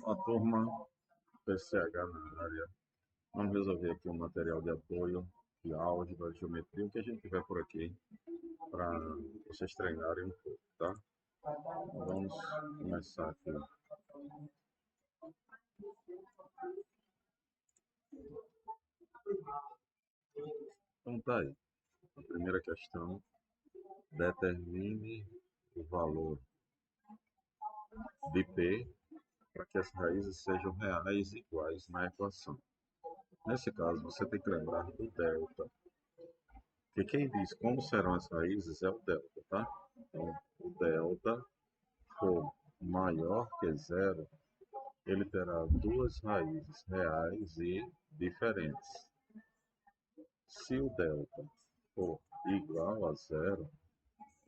A turma PCH na área. Vamos resolver aqui um material de apoio, de álgebra, de geometria, o que a gente tiver por aqui, para vocês treinarem um pouco, tá? Vamos começar aqui. Então tá aí. A primeira questão, determine o valor de P para que as raízes sejam reais e iguais na equação. Nesse caso, você tem que lembrar do delta, que quem diz como serão as raízes é o delta, tá? Então, o delta for maior que zero, ele terá duas raízes reais e diferentes. Se o delta for igual a zero,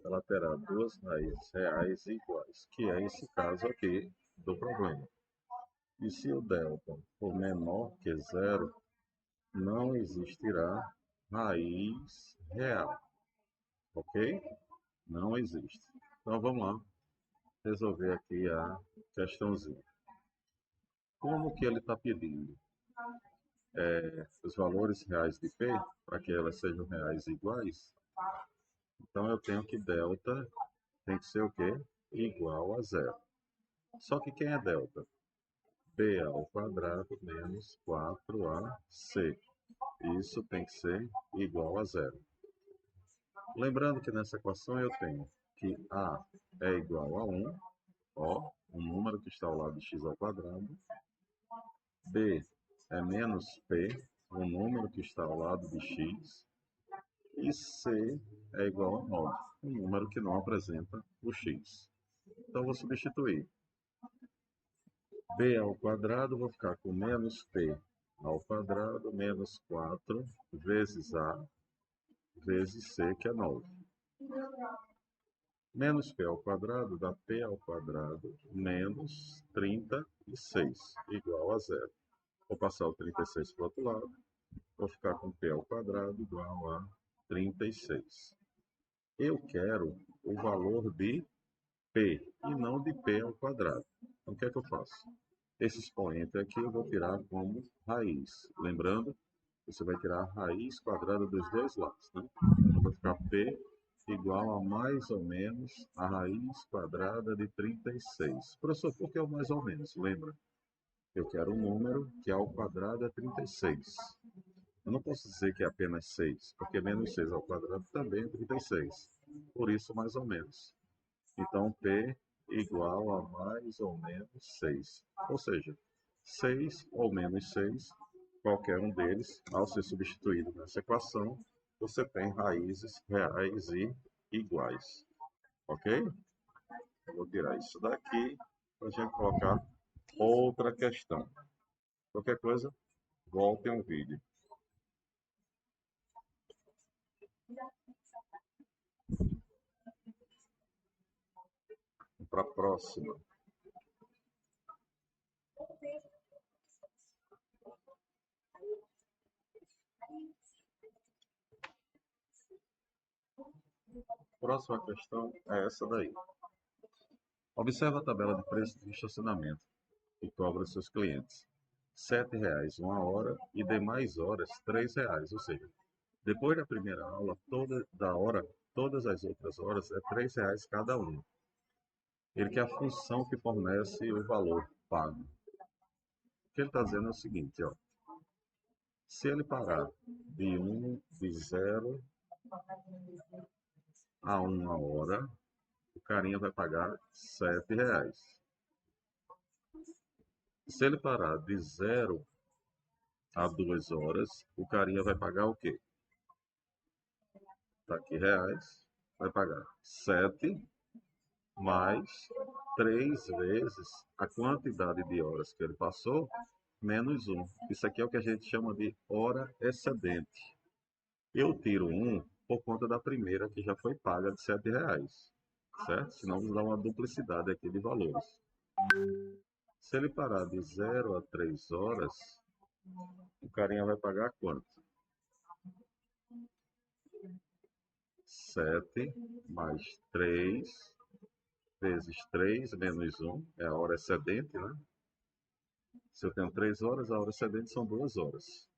ela terá duas raízes reais e iguais, que é esse caso aqui do problema. E se o delta for menor que zero, não existirá raiz real, ok? Não existe. Então vamos lá resolver aqui a questãozinha. Como que ele está pedindo os valores reais de P para que elas sejam reais e iguais? Então eu tenho que delta tem que ser o quê? Igual a zero. Só que quem é delta? B ao quadrado menos 4AC. Isso tem que ser igual a zero. Lembrando que nessa equação eu tenho que A é igual a 1, ó, um número que está ao lado de x ao quadrado. B é menos P, um número que está ao lado de x. E C é igual a 9, um número que não apresenta o x. Então, vou substituir. B ao quadrado, vou ficar com menos P ao quadrado menos 4 vezes A vezes C, que é 9. Menos P ao quadrado dá P ao quadrado menos 36, igual a zero. Vou passar o 36 para o outro lado. Vou ficar com P ao quadrado igual a 36. Eu quero o valor de P e não de P ao quadrado. Então, o que é que eu faço? Esse expoente aqui eu vou tirar como raiz. Lembrando, você vai tirar a raiz quadrada dos dois lados, né? Então, vai ficar P igual a mais ou menos a raiz quadrada de 36. Professor, por que o mais ou menos? Lembra? Eu quero um número que ao quadrado é 36. Eu não posso dizer que é apenas 6, porque menos 6 ao quadrado também é 36. Por isso, mais ou menos. Então, P igual a mais ou menos 6. Ou seja, 6 ou menos 6, qualquer um deles, ao ser substituído nessa equação, você tem raízes reais e iguais. Ok? Eu vou tirar isso daqui para a gente colocar outra questão. Qualquer coisa, voltem ao vídeo. Para a próxima. Próxima questão é essa daí. Observe a tabela de preço de estacionamento que cobra seus clientes. R$ 7,00 uma hora e demais horas R$ 3,00. Ou seja, depois da primeira aula, todas as outras horas é R$ 3,00 cada uma. Ele quer a função que fornece o valor pago. O que ele está dizendo é o seguinte, ó. Se ele parar de 0 a 1 hora, o carinha vai pagar R$ 7,00. Se ele parar de 0 a 2 horas, o carinha vai pagar o quê? Está aqui reais, vai pagar 7 mais 3 vezes a quantidade de horas que ele passou, menos 1. Isso aqui é o que a gente chama de hora excedente. Eu tiro 1 por conta da primeira, que já foi paga de R$ 7,00, certo? Senão nos dá uma duplicidade aqui de valores. Se ele parar de 0 a 3 horas, o carinha vai pagar quanto? 7 mais 3 vezes 3 menos 1, é a hora excedente, né? Se eu tenho 3 horas, a hora excedente são 2 horas.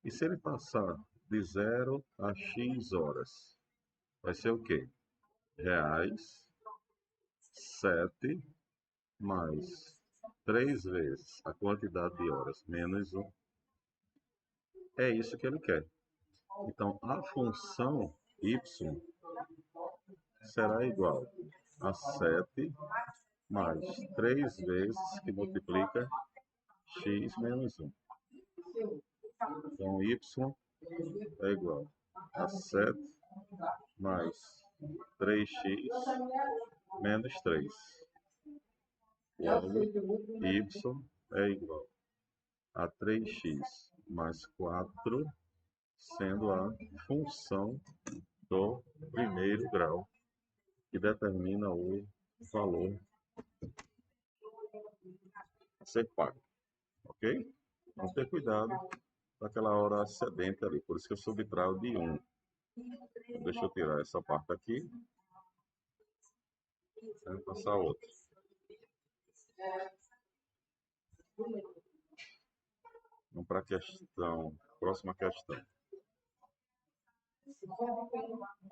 E se ele passar de 0 a X horas, vai ser o quê? Reais, 7 mais 3 vezes a quantidade de horas menos 1. É isso que ele quer. Então, a função y será igual a 7 mais 3 vezes que multiplica x menos 1. Então, y é igual a 7 mais 3x menos 3. Logo, y é igual a 3x mais 4, sendo a função do primeiro grau, que determina o valor a ser pago. Ok? Vamos ter cuidado daquela hora excedente ali, por isso que eu subtraio de 1. Então, deixa eu tirar essa parte aqui. Vou passar outra. Vamos para a questão. Próxima questão.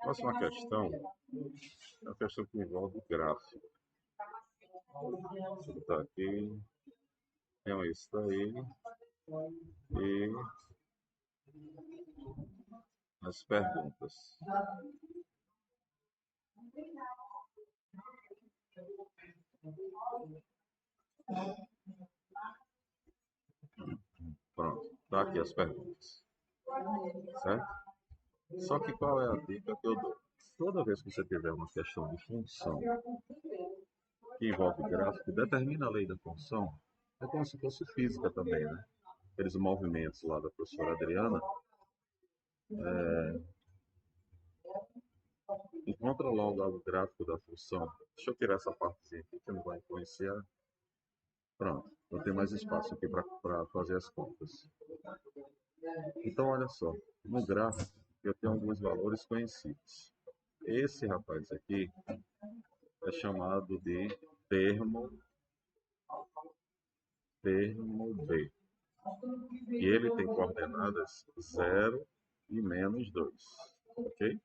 Próxima questão é a questão que envolve gráfico. Vou botar aqui. Tem esse daí. E as perguntas. Pronto, tá aqui as perguntas. Certo? Só que qual é a dica que eu dou? Toda vez que você tiver uma questão de função que envolve gráfico, determina a lei da função, é como se fosse física também, né? Aqueles movimentos lá da professora Adriana, encontra logo o gráfico da função. Deixa eu tirar essa partezinha aqui que não vai influenciar. Pronto, não tem mais espaço aqui para fazer as contas. Então, olha só, no gráfico eu tenho alguns valores conhecidos. Esse rapaz aqui é chamado de termo B. E ele tem coordenadas 0 e menos 2. Ok?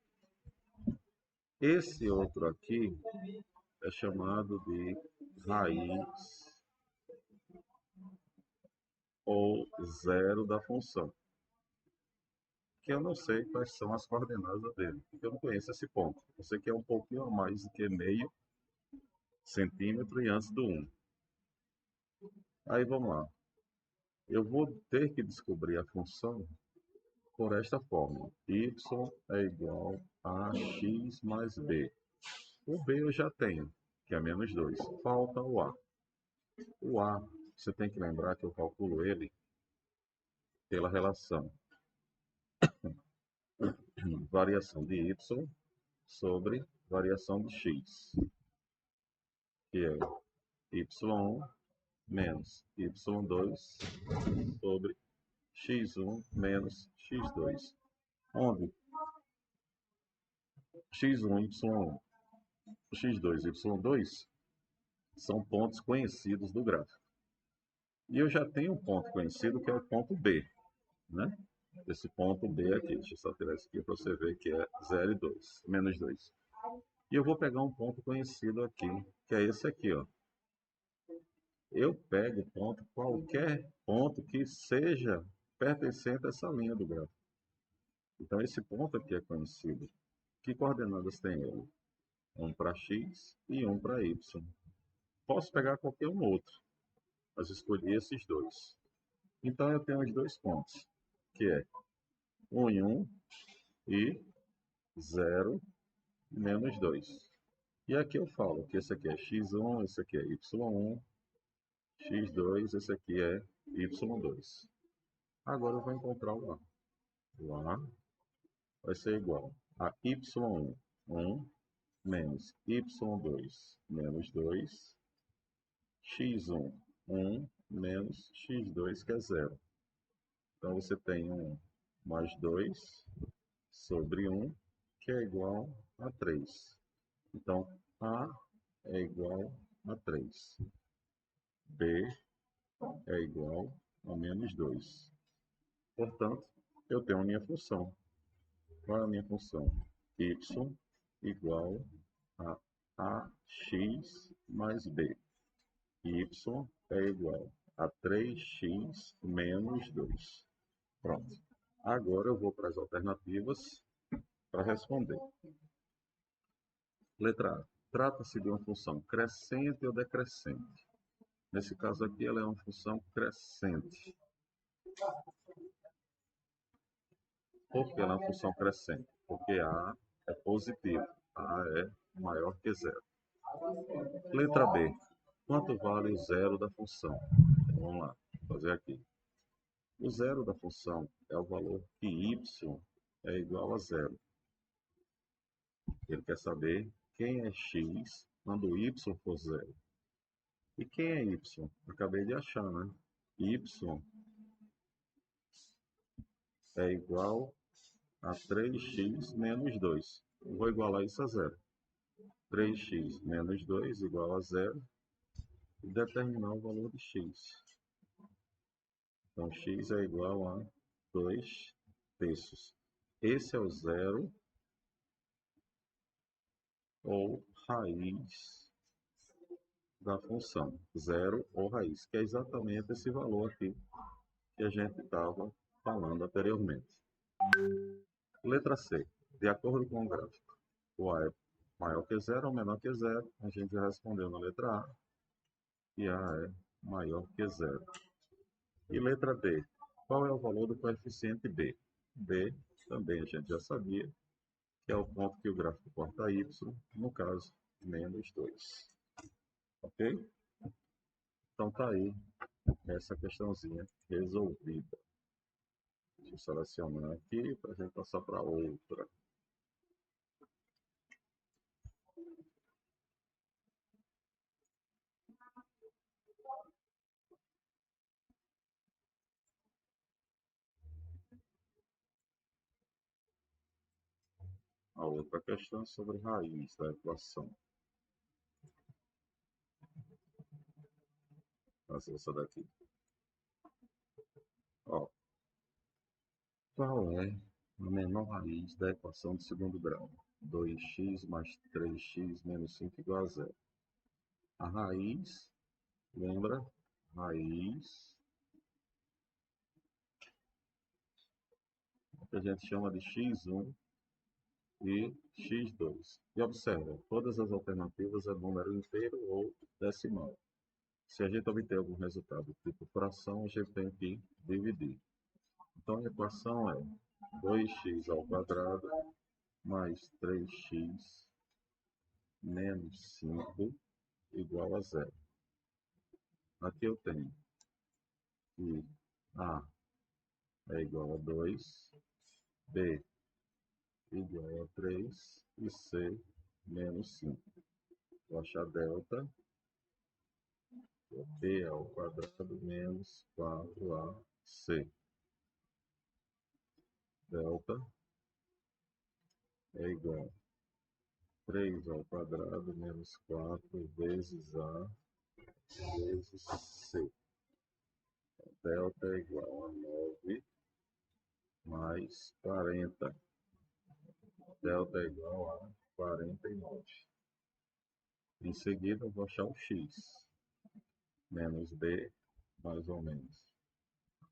Esse outro aqui é chamado de raiz ou zero da função, que eu não sei quais são as coordenadas dele, porque eu não conheço esse ponto. Eu sei que é um pouquinho a mais do que meio centímetro e antes do 1. Aí vamos lá. Eu vou ter que descobrir a função por esta fórmula. Y é igual a x mais b. O b eu já tenho, que é menos 2. Falta o a. O a, você tem que lembrar que eu calculo ele pela relação variação de y sobre variação de x, que é y1 menos y2 sobre x1 menos x2, onde x1, y1, x2 e y2 são pontos conhecidos do gráfico. E eu já tenho um ponto conhecido que é o ponto B, né? Esse ponto B aqui, deixa eu só tirar isso aqui para você ver que é 0 e 2, menos 2. E eu vou pegar um ponto conhecido aqui, que é esse aqui, ó. Eu pego ponto, qualquer ponto que seja pertencente a essa linha do gráfico. Então, esse ponto aqui é conhecido. Que coordenadas tem ele? Um para x e um para y. Posso pegar qualquer um outro, mas escolhi esses dois. Então, eu tenho os dois pontos, que é 1 e 1 e 0 menos 2. E aqui eu falo que esse aqui é x1, esse aqui é y1, x2, esse aqui é y2. Agora eu vou encontrar o a. O a vai ser igual a y1, 1, menos y2, menos 2, x1, 1, menos x2, que é 0. Então, você tem 1 mais 2 sobre 1, que é igual a 3. Então, A é igual a 3. B é igual a menos 2. Portanto, eu tenho a minha função. Qual é a minha função? Y igual a ax mais b. Y é igual a 3x menos 2. Pronto. Agora eu vou para as alternativas para responder. Letra A. Trata-se de uma função crescente ou decrescente. Nesse caso aqui, ela é uma função crescente. Por que ela é uma função crescente? Porque A é positivo. A é maior que zero. Letra B. Quanto vale o zero da função? Então, vamos lá, vou fazer aqui. O zero da função é o valor que y é igual a zero. Ele quer saber quem é x quando y for zero. E quem é y? Acabei de achar, né? Y é igual a 3x menos 2. Eu vou igualar isso a zero. 3x menos 2 igual a zero. E determinar o valor de x. Então, x é igual a 2 terços. Esse é o zero ou raiz da função. Zero ou raiz, que é exatamente esse valor aqui que a gente estava falando anteriormente. Letra C. De acordo com o gráfico, o A é maior que zero ou menor que zero. A gente já respondeu na letra A, e A é maior que zero. E letra D. Qual é o valor do coeficiente B? B, também a gente já sabia, que é o ponto que o gráfico corta y, no caso, menos 2. Ok? Então tá aí essa questãozinha resolvida. Deixa eu selecionar aqui para a gente passar para outra. A outra questão é sobre raiz da equação. Fazer essa daqui. Ó, qual é a menor raiz da equação de segundo grau? 2x mais 3x menos 5 igual a zero. A raiz, lembra? Raiz, que a gente chama de x1 e x2. E observa, todas as alternativas é número inteiro ou decimal. Se a gente obter algum resultado tipo fração, a gente tem que dividir. Então a equação é 2x ao quadrado mais 3x menos 5 igual a zero. Aqui eu tenho que A é igual a 2, B igual a 3 e C menos 5. Vou achar delta, B ao quadrado menos 4AC. Delta é igual a 3 ao quadrado menos 4 vezes A vezes C. Delta é igual a 9 mais 40. Delta é igual a 49. Em seguida, eu vou achar o x. Menos b, mais ou menos,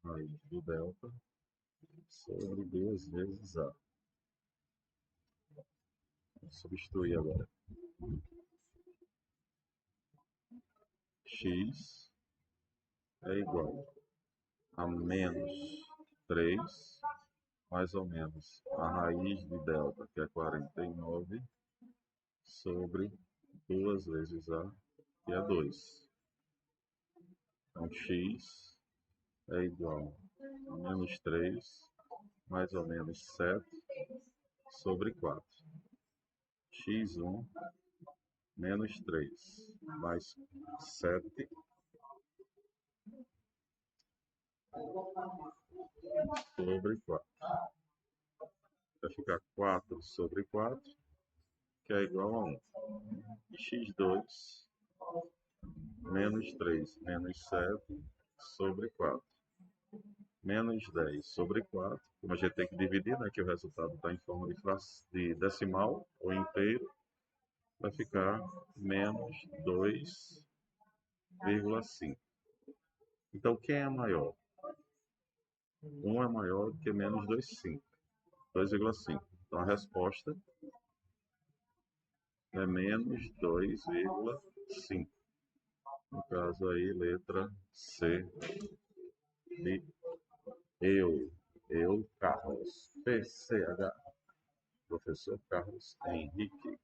raiz do delta, sobre 2 vezes a. Vou substituir agora. X é igual a menos 3, mais ou menos, a raiz de delta, que é 49, sobre 2 vezes a, que é 2. Então, x é igual a menos 3, mais ou menos 7, sobre 4. X1 menos 3, mais 7, sobre 4. Vai ficar 4 sobre 4, que é igual a 1. E x2 menos 3 menos 7 sobre 4. Menos 10 sobre 4. Como a gente tem que dividir, né, que o resultado está em forma de decimal ou inteiro, vai ficar menos 2,5. Então, quem é maior? 1 é maior do que menos 2,5. Então, a resposta é menos 2,5. No caso aí, letra C de Carlos. PCH, professor Carlos Henrique.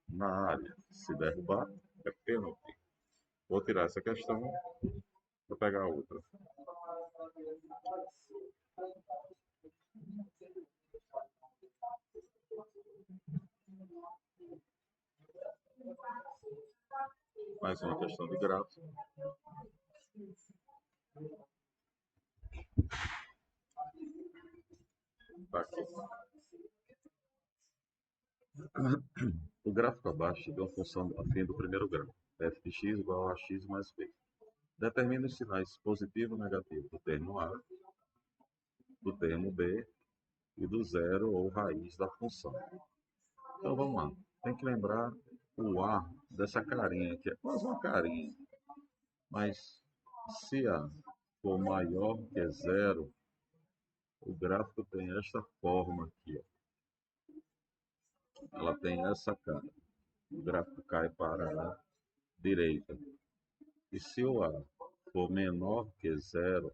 Na área, se derrubar, é pênalti. Vou tirar essa questão para pegar outra. Mais uma questão de gráfico. Tá aqui. O gráfico abaixo deu uma função afim do primeiro grau. f de x igual a x mais b. Determina os sinais positivo e negativo do termo a, do termo b e do zero ou raiz da função. Então vamos lá. Tem que lembrar o a dessa carinha aqui. É quase uma carinha. Mas se a for maior que zero, o gráfico tem esta forma aqui. Ó. Ela tem essa cara. O gráfico cai para a direita. E se o A for menor que zero,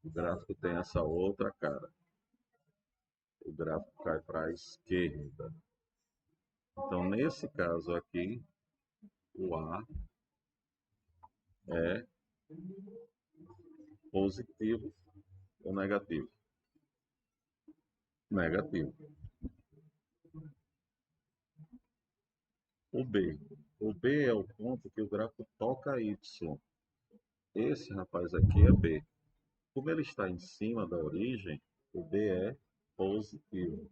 o gráfico tem essa outra cara. O gráfico cai para a esquerda. Então, nesse caso aqui, o A é positivo ou negativo? Negativo. O B. O B é o ponto que o gráfico toca Y. Esse rapaz aqui é B. Como ele está em cima da origem, o B é positivo.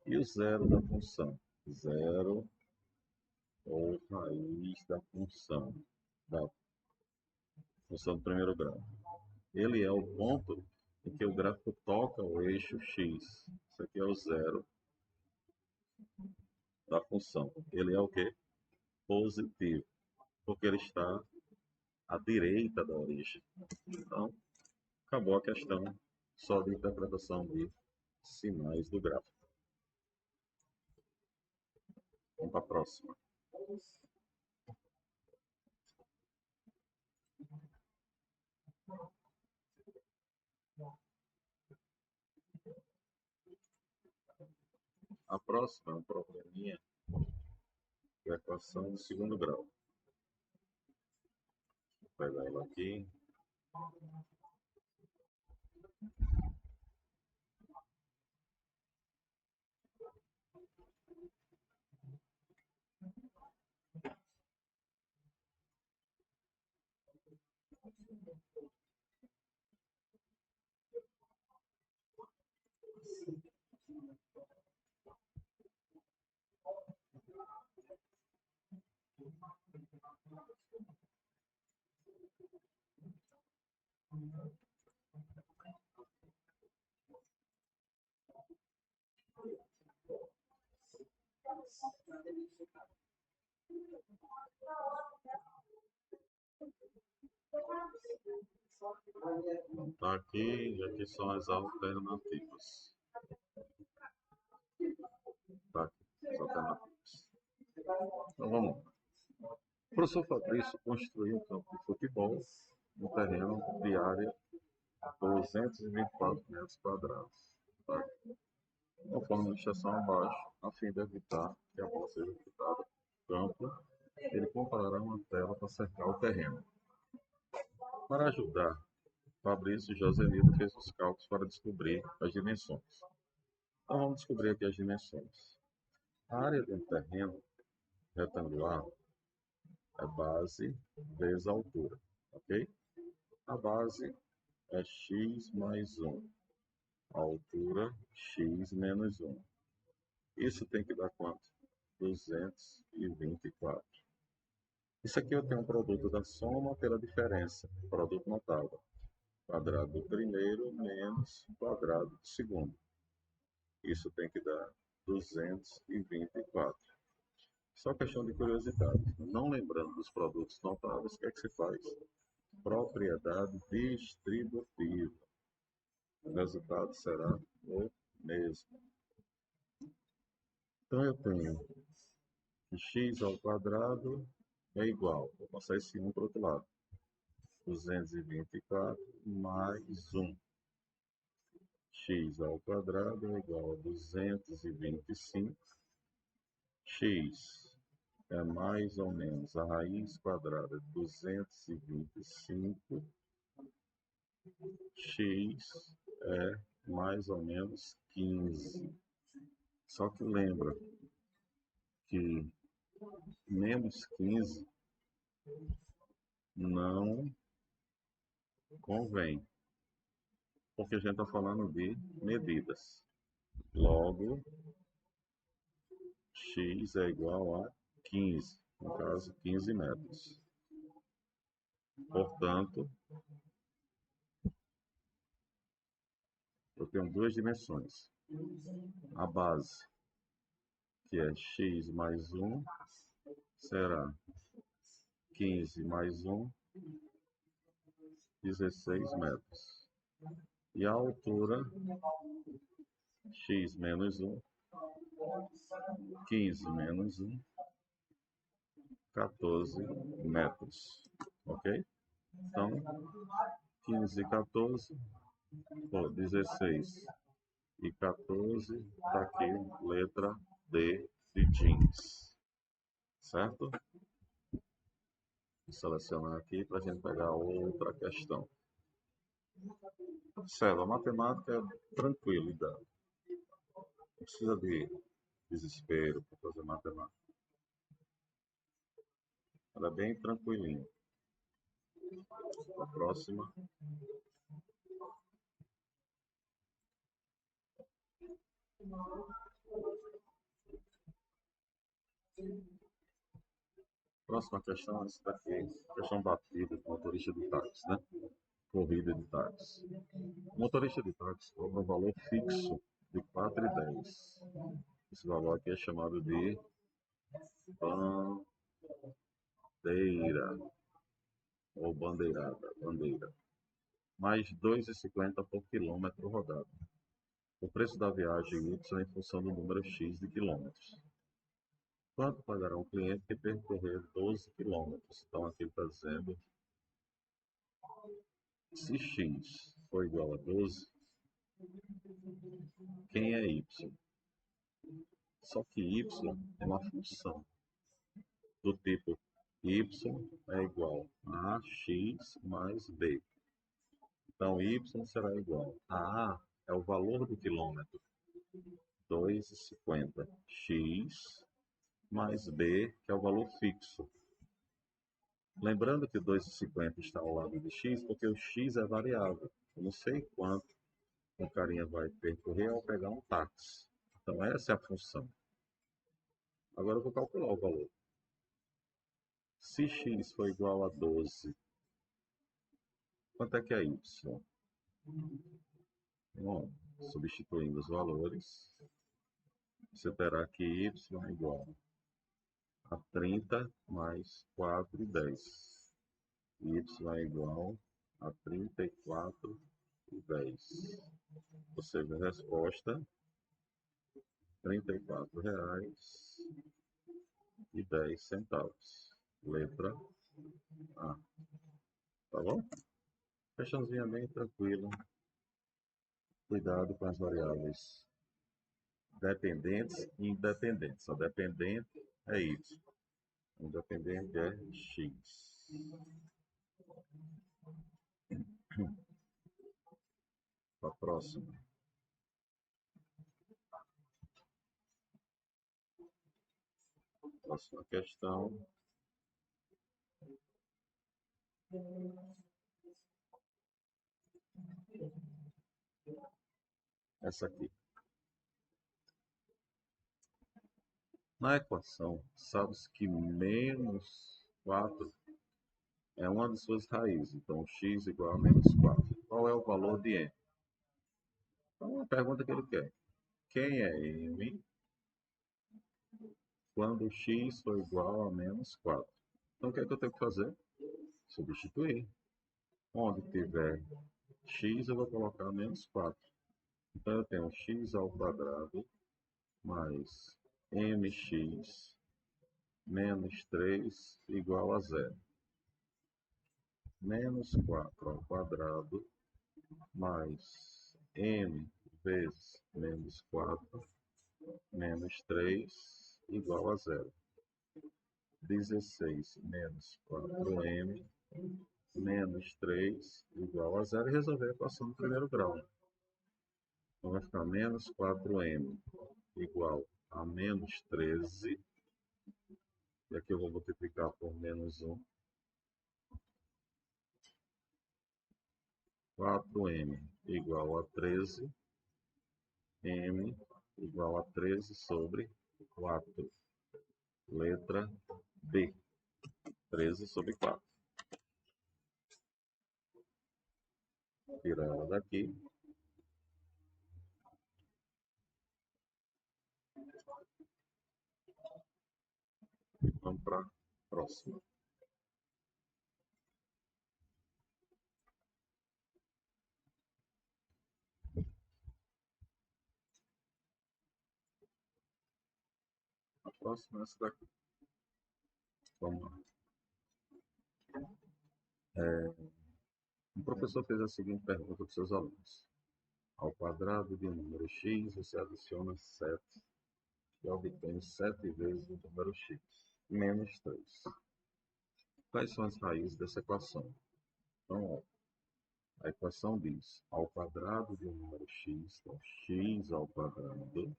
E o zero da função? Zero ou raiz da função do primeiro grau. Ele é o ponto em que o gráfico toca o eixo x. Isso aqui é o zero da função. Ele é o quê? Positivo, porque ele está à direita da origem. Então, acabou a questão só de interpretação de sinais do gráfico. Vamos para a próxima. A próxima é um probleminha de equação de segundo grau. Vou pegar ela aqui. Tá aqui, e aqui são as alternativas. Tá aqui, as alternativas. Então vamos lá. O professor Fabrício construiu um campo de futebol no terreno de área 224 metros quadrados. Tá? Conforme a ilustração abaixo, a fim de evitar que a bola seja quitada do campo, ele comprará uma tela para cercar o terreno. Para ajudar, Fabrício e Joselito fez os cálculos para descobrir as dimensões. Então vamos descobrir aqui as dimensões. A área de um terreno retangular é base vezes a altura, ok? A base é x mais 1, a altura x menos 1. Isso tem que dar quanto? 224. Isso aqui eu tenho um produto da soma pela diferença, produto notável. Quadrado do primeiro menos quadrado do segundo. Isso tem que dar 224. Só questão de curiosidade. Não lembrando dos produtos notáveis, o que é que se faz? Propriedade distributiva. O resultado será o mesmo. Então eu tenho que x ao quadrado é igual. Vou passar esse 1 para o outro lado. 224 mais 1. X ao quadrado é igual a 225. X é mais ou menos a raiz quadrada de 225. X é mais ou menos 15. Só que lembra que menos 15 não convém, porque a gente está falando de medidas. Logo, x é igual a 15, no caso, 15 metros. Portanto, eu tenho duas dimensões. A base, que é x mais 1, será 15 mais 1, 16 metros. E a altura, x menos 1, 15 menos 1, 14 metros. Ok? Então, 15 e 14, 16 e 14, está aqui, letra D de jeans. Certo? Vou selecionar aqui para a gente pegar outra questão. Observa, a matemática é tranquilidade. Não precisa de desespero para fazer matemática. Ela é bem tranquilinha. A próxima. Próxima questão é essa daqui. Questão batida com motorista de táxi, né? Corrida de táxi. O motorista de táxi cobra um valor fixo de 4,10. Esse valor aqui é chamado de bandeira ou bandeira. Mais 2,50 por quilômetro rodado. O preço da viagem Y é em função do número X de quilômetros. Quanto pagará um cliente que percorrer 12 quilômetros? Então aqui ele está dizendo, se X for igual a 12, quem é Y? Só que Y é uma função do tipo Y é igual a X mais B. Então Y será igual a A é o valor do quilômetro, 2,50. X mais B, que é o valor fixo. Lembrando que 2,50 está ao lado de x, porque o x é variável. Eu não sei quanto o carinha vai percorrer ao pegar um táxi. Então essa é a função. Agora eu vou calcular o valor. Se x for igual a 12, quanto é que é y? Bom, substituindo os valores, você terá que y é igual a 30 mais 4,10. Y é igual a 34,10. Ou seja, a resposta R$ 34,10. Letra A. Tá bom? Questãozinha bem tranquila. Cuidado com as variáveis dependentes e independentes. A dependente é Y. O independente é X. A próxima. Próxima questão. Essa aqui. Na equação, sabe-se que menos 4 é uma de suas raízes. Então, x igual a menos 4. Qual é o valor de m? Então, a pergunta que ele quer. Quem é m quando x for igual a menos 4? Então, o que é que eu tenho que fazer? Substituir. Onde tiver x, eu vou colocar menos 4. Então, eu tenho x ao quadrado mais mx menos 3 igual a zero. Menos 4 ao quadrado mais m vezes menos 4 menos 3 igual a zero. 16 menos 4m menos 3 igual a zero. E resolver a equação do primeiro grau. Então vai ficar menos 4m igual a menos 13. E aqui eu vou multiplicar por menos 1. 4m igual a 13. M igual a 13 sobre 4. Letra B. 13 sobre 4. Tirar ela daqui. Vamos para a próxima. A próxima é essa daqui. Vamos lá. O professor fez a seguinte pergunta para os seus alunos. Ao quadrado de um número x, você adiciona 7 e obtém 7 vezes o número x, menos 3. Quais são as raízes dessa equação? Então, ó, a equação diz, ao quadrado de um número x, então x ao quadrado,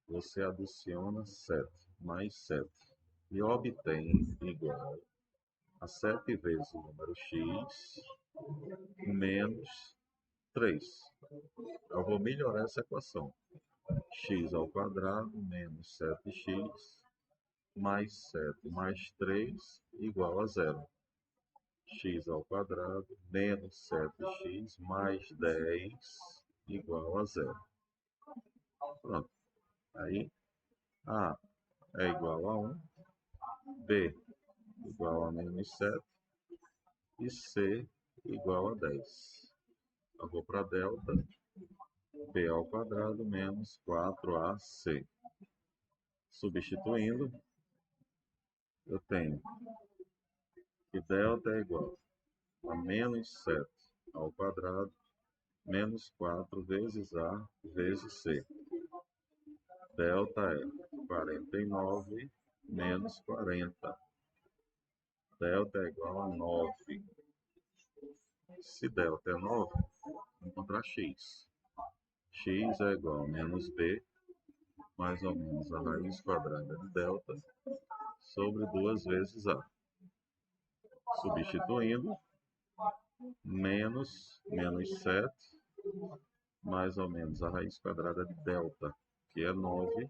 você adiciona 7 mais 7 e obtém igual a 7 vezes o número x menos 3. Eu vou melhorar essa equação. X ao quadrado menos 7x mais 7 mais 3 igual a zero. X ao quadrado menos 7x mais 10 igual a zero. Pronto. Aí A é igual a 1, B igual a menos 7 e C igual a 10. Eu vou para delta, B ao quadrado menos 4AC. Substituindo, eu tenho que delta é igual a menos 7 ao quadrado menos 4 vezes A vezes C. Delta é 49 menos 40. Delta é igual a 9. Se delta é 9, vou encontrar x. X é igual a menos b, mais ou menos a raiz quadrada de delta, sobre 2 vezes a. Substituindo, menos 7, mais ou menos a raiz quadrada de delta, que é 9,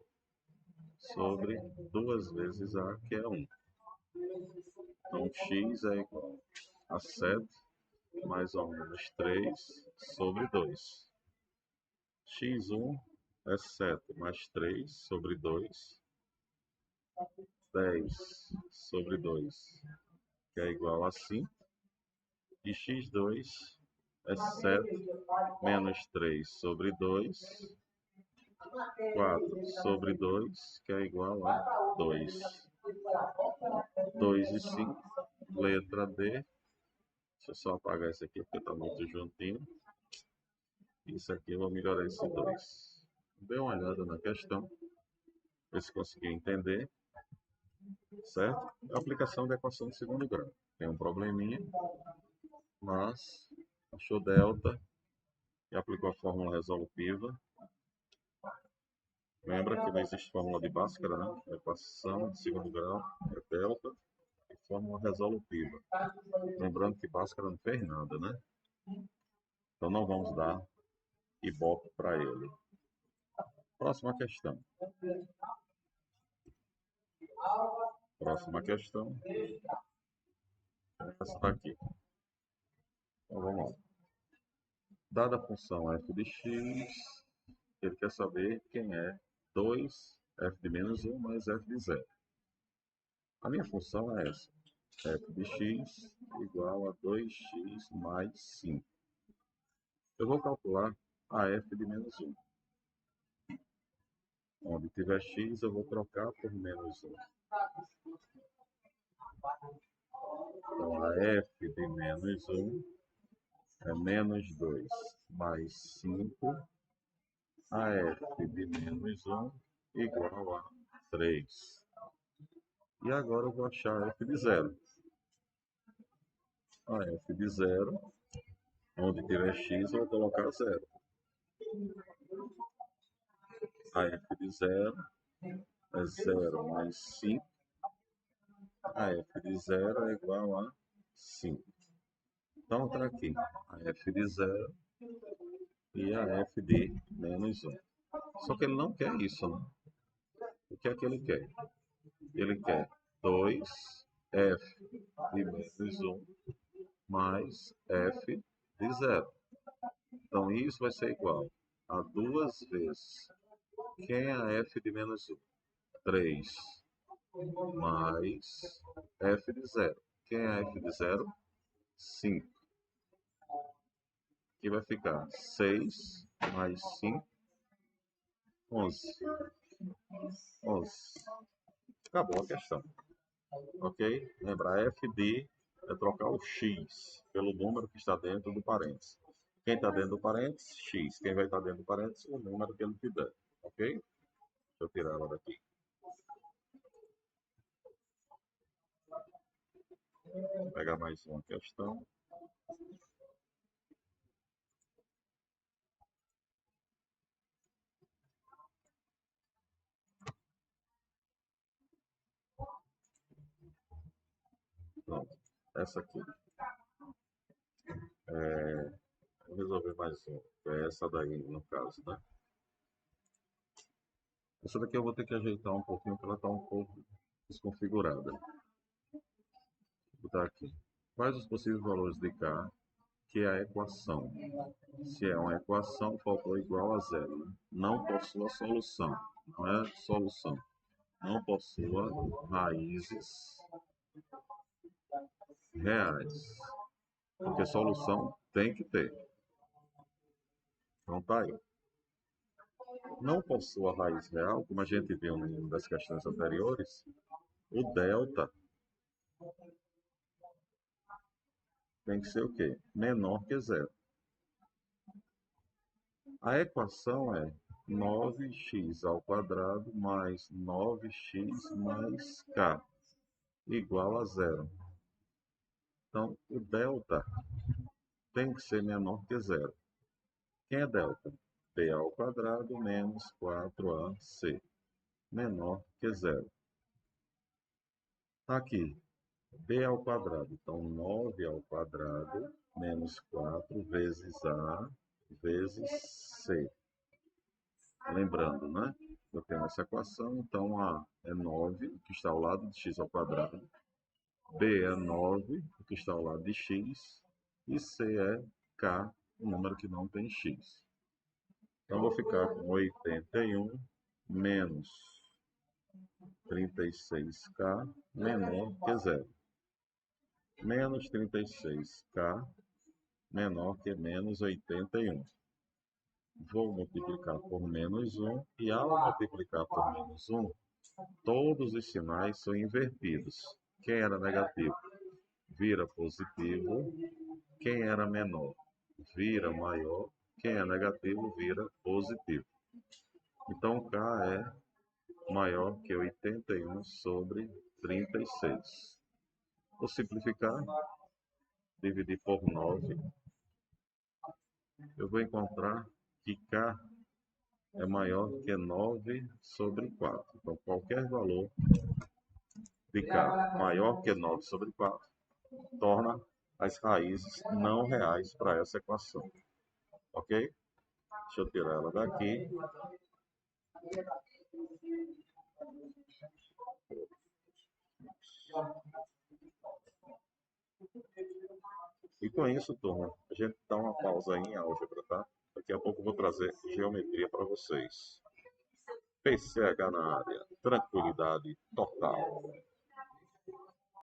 sobre 2 vezes a, que é 1. Então, x é igual a 7, mais ou menos 3, sobre 2. x1 é 7 mais 3 sobre 2, 10 sobre 2, que é igual a 5. E x2 é 7 menos 3 sobre 2, 4 sobre 2, que é igual a 2. 2 e 5, letra D. Deixa eu só apagar isso aqui porque está muito juntinho. Isso aqui eu vou melhorar esse 2. Dê uma olhada na questão, ver se conseguiu entender. Certo? A aplicação da equação de segundo grau. Tem um probleminha, mas achou delta e aplicou a fórmula resolutiva. Lembra que não existe fórmula de Bhaskara, né? A equação de segundo grau é delta e fórmula resolutiva. Lembrando que Bhaskara não fez nada, né? Então não vamos dar ibope para ele. Próxima questão. Próxima questão. Essa daqui. Então vamos lá. Dada a função f de x, ele quer saber quem é 2f de menos 1 mais f de 0. A minha função é essa. F de x igual a 2x mais 5. Eu vou calcular a f de menos 1. Onde tiver x, eu vou trocar por menos 1. Então, a f de menos 1 é menos 2 mais 5. A f de menos 1 igual a 3. E agora eu vou achar a f de 0. A f de 0, onde tiver x, eu vou colocar 0. A f de 0 é 0 mais 5. A f de 0 é igual a 5. Então está aqui a f de 0 e a f de menos 1. Só que ele não quer isso, né? O que é que ele quer? Ele quer 2f de menos 1 mais f de 0. Então isso vai ser igual a 2 vezes. Quem é a f de menos 1? 3 mais f de 0. Quem é a f de 0? 5. Aqui vai ficar 6 mais 5, 11. 11. Acabou a questão. Ok? Lembra, f de é trocar o x pelo número que está dentro do parênteses. Quem está dentro do parênteses? X. Quem vai estar dentro do parênteses? O número que ele tiver. Ok? Deixa eu tirar ela daqui. Vou pegar mais uma questão. Pronto. Essa aqui. Vou resolver mais uma. É essa daí, no caso, né? Essa daqui eu vou ter que ajeitar um pouquinho, porque ela está um pouco desconfigurada. Vou botar aqui. Quais os possíveis valores de K que é a equação? Se é uma equação, faltou igual a zero. Né? Não possua solução. Não é solução. Não possua raízes reais. Porque solução tem que ter. Então tá aí. Não possua raiz real, como a gente viu em uma das questões anteriores, o delta tem que ser o quê? Menor que zero. A equação é 9x ao quadrado mais 9x mais k igual a zero. Então, o delta tem que ser menor que zero. Quem é delta? B ao quadrado menos 4ac, menor que zero. Tá aqui, b ao quadrado. Então, 9 ao quadrado menos 4 vezes a vezes c. Lembrando, né? Eu tenho essa equação, então a é 9, que está ao lado de x ao quadrado. B é 9, que está ao lado de x. E C é k, o número que não tem x. Então, vou ficar com 81 menos 36k menor que zero. Menos 36k menor que menos 81. Vou multiplicar por menos 1 e ao multiplicar por menos 1, todos os sinais são invertidos. Quem era negativo vira positivo, quem era menor vira maior, quem é negativo vira positivo. Então K é maior que 81 sobre 36. Vou simplificar, dividir por 9, eu vou encontrar que K é maior que 9 sobre 4. Então, qualquer valor de K maior que 9 sobre 4 torna as raízes não reais para essa equação. Ok? Deixa eu tirar ela daqui. E com isso, turma, a gente dá uma pausa aí em álgebra, tá? Daqui a pouco eu vou trazer geometria para vocês. PCH na área, tranquilidade total.